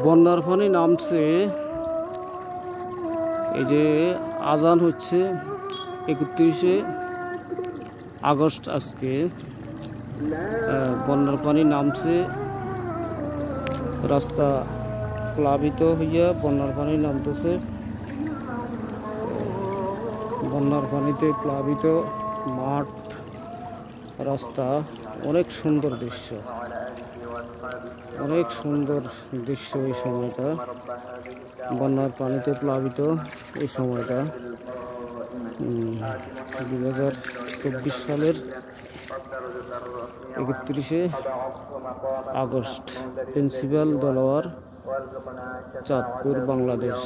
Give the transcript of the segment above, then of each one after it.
বন্যার পানি নামছে, এই যে আজান হচ্ছে 31শে আগস্ট। আজকে বন্যার পানি নামছে, রাস্তা প্লাবিত হইয়া বন্যার পানি নামতেছে। বন্যার পানিতে প্লাবিত মাঠ, রাস্তা, অনেক সুন্দর দৃশ্য, অনেক সুন্দর দৃশ্য। এই সময়টা বন্যার পানিতে প্লাবিত, এই সময়টা 2024 সালের 31শে আগস্ট, প্রিন্সিপাল দেলোয়ার, চাঁদপুর, বাংলাদেশ।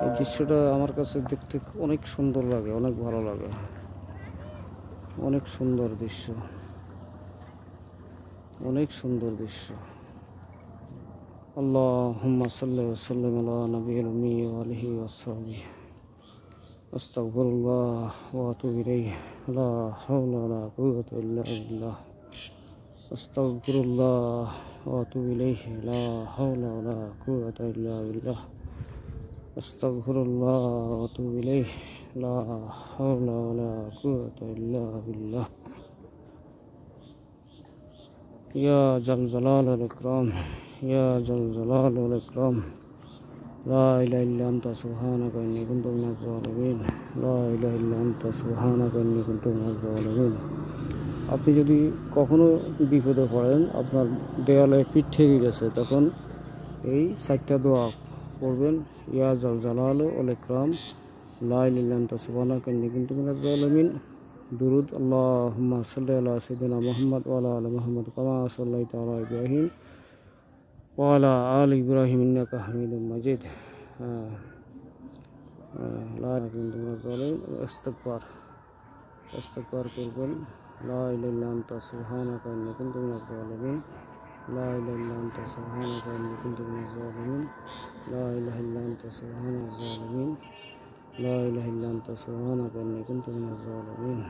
এই দৃশ্যটা আমার কাছে দেখতে অনেক সুন্দর লাগে, অনেক ভালো লাগে, অনেক সুন্দর দৃশ্য, অনেক সুন্দর দৃশ্য। আল্লাহুম্মা সাল্লি ওয়া সাল্লিম আলা নবিয়িল উম্মি ওয়া আলিহি ওয়া সাহবিহি। আস্তাগফিরুল্লাহ ওয়া আতুবু ইলাইহি। লা হাওলা ওয়া লা কুওয়াতা ইল্লা বিল্লাহ। আস্তাগফিরুল্লাহ ওয়া আতুবু ইলাইহি। লা হাওলা ওয়া লা কুওয়াতা ইল্লা বিল্লাহ। আস্তাগফিরুল্লাহ ওয়া আতুবু ইলাইহি। লা হাওলা ওয়া লা কুওয়াতা ইল্লা বিল্লাহ। ইয়া জাল জালাল ওয়াল ইকরাম, ইয়া জাল জালাল ওয়াল ইকরাম। লা ইলাহা ইল্লা আনতা সুবহানাকা ইন্নী কুনতু মিনাজ জালিমিন। লা ইলাহা ইল্লা আনতা সুবহানাকা ইন্নী কুনতু মিনাজ জালিমিন। আপনি যদি কখনো বিপদে পড়েন, আপনার দেয়ালে পিঠ ঠেকে গেছে, তখন এই 4টা দোয়া পড়বেন। ইয়া জাল জালাল ওয়াল ইকরাম, লা ইলাহা ইল্লা আনতা সুবহানাকা ইন্নী কুনতু মিনাজ জালিমিন। দুরুদ, আল্লাহুম্মা সাল্লি আলা সাইয়্যিদিনা মুহাম্মদ ওয়া আলা আলি মুহাম্মদ কামা সাল্লাইতা আলা ইব্রাহিম ওয়া আলা আলি ইব্রাহিম ইন্নাকা হামিদুম মাজিদ। লা ইলাহা ইল্লা ইস্তিগফার, ইস্তিগফার করবেন। লা ইলাহা ইল্লা আনতা সুবহানাকা ইন্নী কুনতু মিনাজ জালিমিন। লা ইলাহা ইল্লা আনতা সুবহানাকা ইন্নী কুনতু মিনাজ জালিমিন। লা ইলাহা ইল্লা আনতা সুবহানাকা জালিমিন। লা ইলাহা ইল্লা আনতা সুবহানাকা ইন্নী কুনতু মিনাজ জালিমিন।